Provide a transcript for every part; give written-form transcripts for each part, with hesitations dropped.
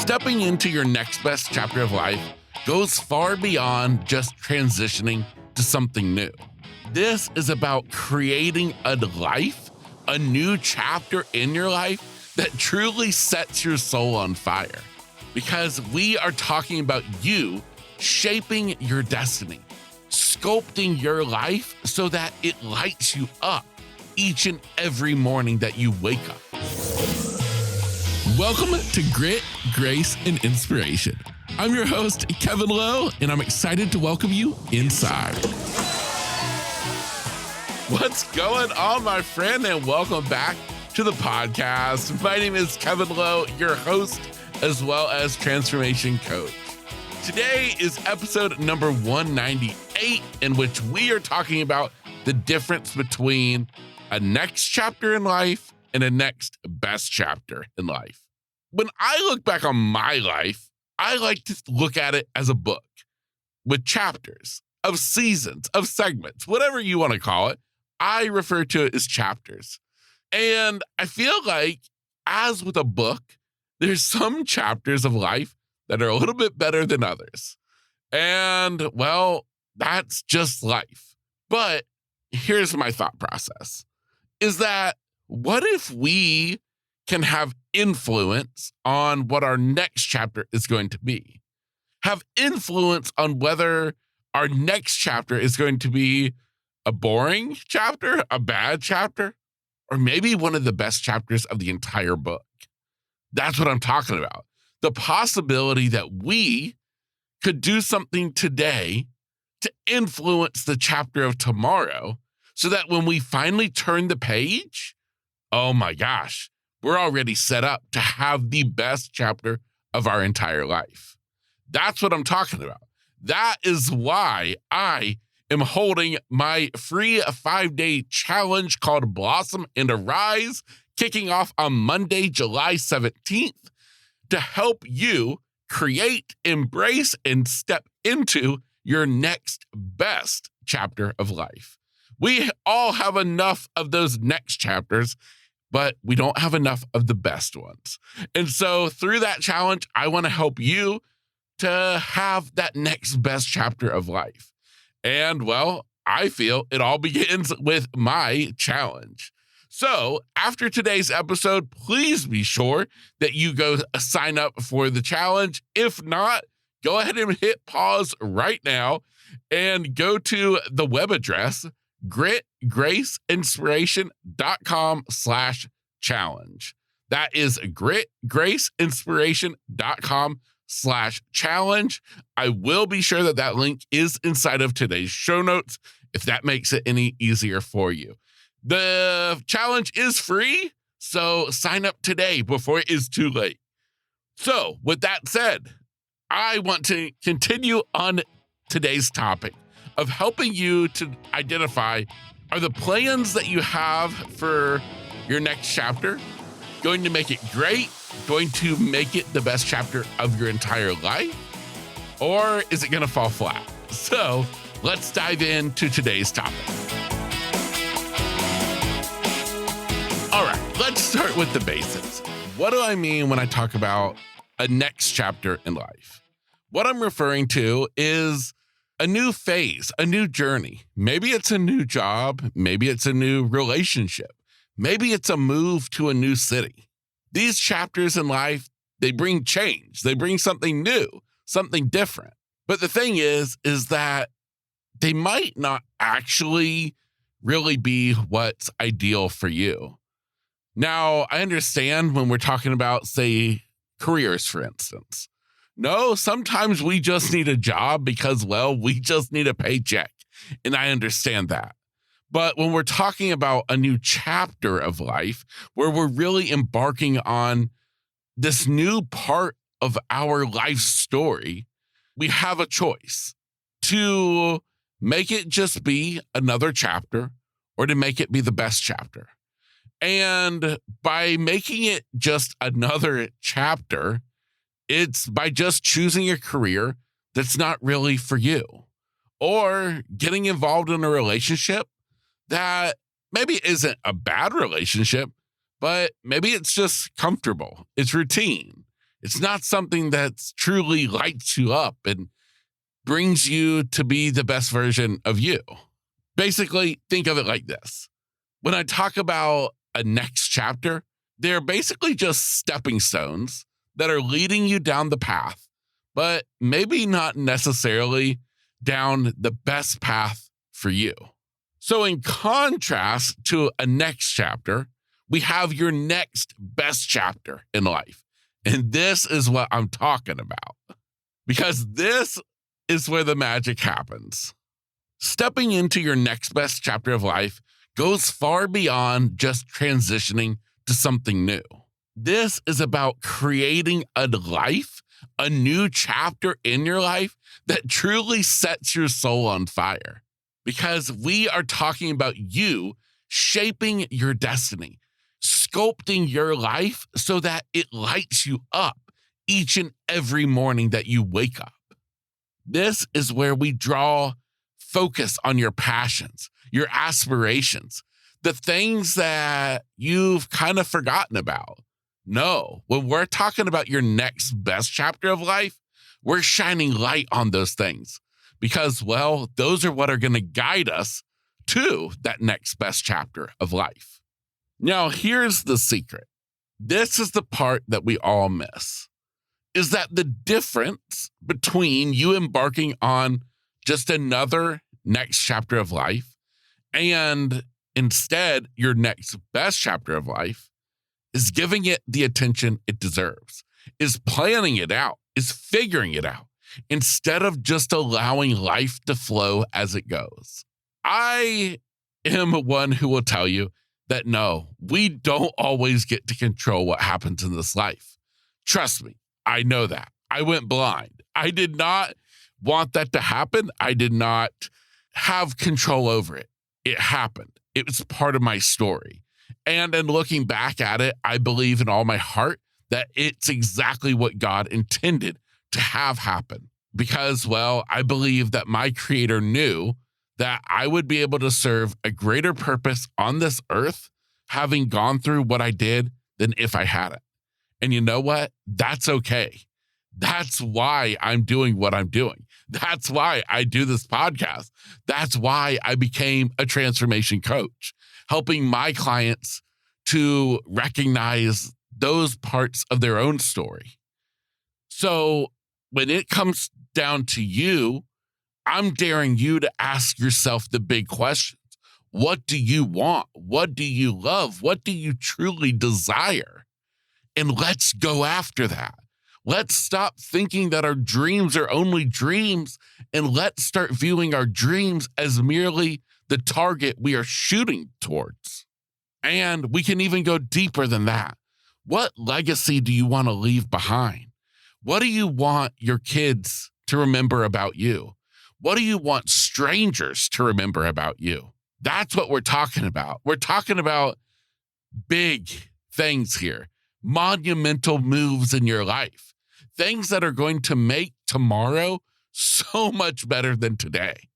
Stepping into your next best chapter of life goes far beyond just transitioning to something new. This is about creating a life, a new chapter in your life that truly sets your soul on fire. Because we are talking about you shaping your destiny, sculpting your life so that it lights you up each and every morning that you wake up. Welcome to Grit, Grace, and Inspiration. I'm your host, Kevin Lowe, and I'm excited to welcome you inside. What's going on, my friend, and welcome back to the podcast. My name is Kevin Lowe, your host, as well as transformation coach. Today is episode number 198, in which we are talking about the difference between a next chapter in life and a next best chapter in life. When I look back on my life, I like to look at it as a book with chapters of seasons, of segments, whatever you want to call it. I refer to it as chapters. And I feel like, as with a book, there's some chapters of life that are a little bit better than others. And, well, that's just life. But here's my thought process, is that what if we can have influence on what our next chapter is going to be? Have influence on whether our next chapter is going to be a boring chapter, a bad chapter, or maybe one of the best chapters of the entire book. That's what I'm talking about. The possibility that we could do something today to influence the chapter of tomorrow so that when we finally turn the page, oh my gosh, we're already set up to have the best chapter of our entire life. That's what I'm talking about. That is why I am holding my free 5-day challenge called Blossom and Arise, kicking off on Monday, July 17th, to help you create, embrace, and step into your next best chapter of life. We all have enough of those next chapters, but we don't have enough of the best ones. And so through that challenge, I want to help you to have that next best chapter of life. And, well, I feel it all begins with my challenge. So after today's episode, please be sure that you go sign up for the challenge. If not, go ahead and hit pause right now and go to the web address, gritgraceinspiration.com/challenge. That is gritgraceinspiration.com/challenge. I will be sure that that link is inside of today's show notes, if that makes it any easier for you. The challenge is free, so sign up today before it is too late. So with that said, I want to continue on today's topic of helping you to identify, are the plans that you have for your next chapter going to make it great, going to make it the best chapter of your entire life, or is it going to fall flat? So let's dive into today's topic. All right, let's start with the basics. What do I mean when I talk about a next chapter in life? What I'm referring to is a new phase, a new journey. Maybe it's a new job. Maybe it's a new relationship. Maybe it's a move to a new city. These chapters in life, they bring change. They bring something new, something different. But the thing is that they might not actually really be what's ideal for you. Now, I understand when we're talking about, say, careers, for instance. No, sometimes we just need a job because, well, we just need a paycheck. And I understand that. But when we're talking about a new chapter of life, where we're really embarking on this new part of our life story, we have a choice to make it just be another chapter or to make it be the best chapter. And by making it just another chapter, it's by just choosing a career that's not really for you, or getting involved in a relationship that maybe isn't a bad relationship, but maybe it's just comfortable. It's routine. It's not something that's truly lights you up and brings you to be the best version of you. Basically, think of it like this. When I talk about a next chapter, they're basically just stepping stones that are leading you down the path, but maybe not necessarily down the best path for you. So in contrast to a next chapter, we have your next best chapter in life. And this is what I'm talking about, because this is where the magic happens. Stepping into your next best chapter of life goes far beyond just transitioning to something new. This is about creating a life, a new chapter in your life that truly sets your soul on fire. Because we are talking about you shaping your destiny, sculpting your life so that it lights you up each and every morning that you wake up. This is where we draw focus on your passions, your aspirations, the things that you've kind of forgotten about. No, when we're talking about your next best chapter of life, we're shining light on those things because, well, those are what are going to guide us to that next best chapter of life. Now, here's the secret. This is the part that we all miss, is that the difference between you embarking on just another next chapter of life and instead your next best chapter of life is giving it the attention it deserves, is planning it out, is figuring it out, instead of just allowing life to flow as it goes. I am one who will tell you that no, we don't always get to control what happens in this life. Trust me, I know that. I went blind. I did not want that to happen. I did not have control over it. It happened. It was part of my story. And in looking back at it, I believe in all my heart that it's exactly what God intended to have happen. Because, well, I believe that my Creator knew that I would be able to serve a greater purpose on this earth, having gone through what I did, than if I hadn't. And you know what? That's okay. That's why I'm doing what I'm doing. That's why I do this podcast. That's why I became a transformation coach, helping my clients to recognize those parts of their own story. So when it comes down to you, I'm daring you to ask yourself the big questions. What do you want? What do you love? What do you truly desire? And let's go after that. Let's stop thinking that our dreams are only dreams, and let's start viewing our dreams as merely the target we are shooting towards. And we can even go deeper than that. What legacy do you want to leave behind? What do you want your kids to remember about you? What do you want strangers to remember about you? That's what we're talking about. We're talking about big things here, monumental moves in your life, things that are going to make tomorrow so much better than today.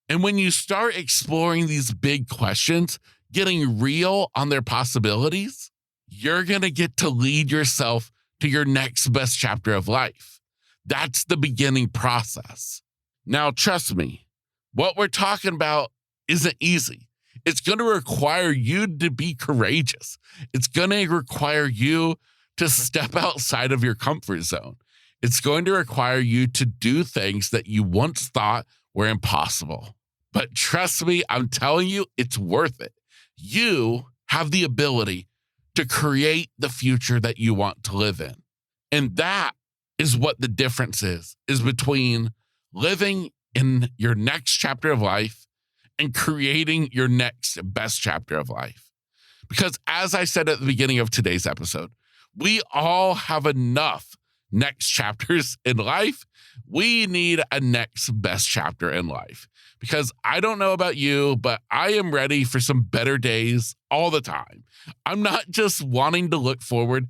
And when you start exploring these big questions, getting real on their possibilities, you're going to get to lead yourself to your next best chapter of life. That's the beginning process. Now, trust me, what we're talking about isn't easy. It's going to require you to be courageous. It's going to require you to step outside of your comfort zone. It's going to require you to do things that you once thought were impossible. But trust me, I'm telling you, it's worth it. You have the ability to create the future that you want to live in. And that is what the difference is between living in your next chapter of life and creating your next best chapter of life. Because as I said at the beginning of today's episode, we all have enough next chapters in life. We need a next best chapter in life. Because I don't know about you, but I am ready for some better days all the time. I'm not just wanting to look forward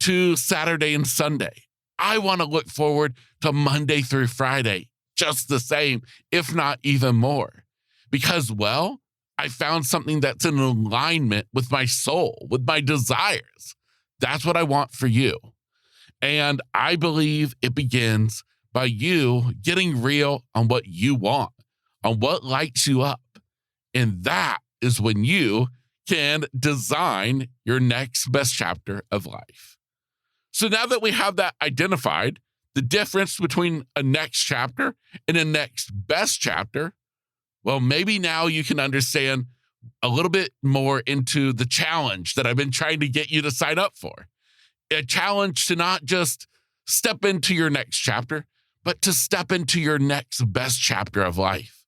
to Saturday and Sunday. I want to look forward to Monday through Friday just the same, if not even more. Because, well, I found something that's in alignment with my soul, with my desires. That's what I want for you. And I believe it begins by you getting real on what you want, on what lights you up. And that is when you can design your next best chapter of life. So now that we have that identified, the difference between a next chapter and a next best chapter, well, maybe now you can understand a little bit more into the challenge that I've been trying to get you to sign up for. A challenge to not just step into your next chapter, but to step into your next best chapter of life.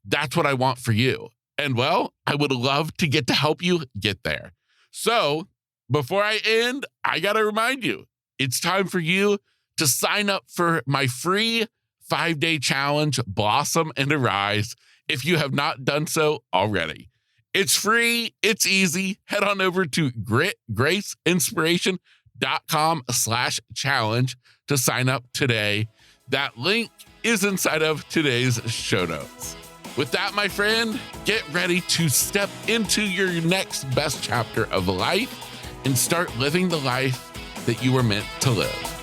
That's what I want for you. And well, I would love to get to help you get there. So before I end, I got to remind you, it's time for you to sign up for my free 5-day challenge, Blossom and Arise, if you have not done so already. It's free. It's easy. Head on over to gritgraceinspiration.com/challenge to sign up today. That link is inside of today's show notes. With that, my friend, get ready to step into your next best chapter of life and start living the life that you were meant to live.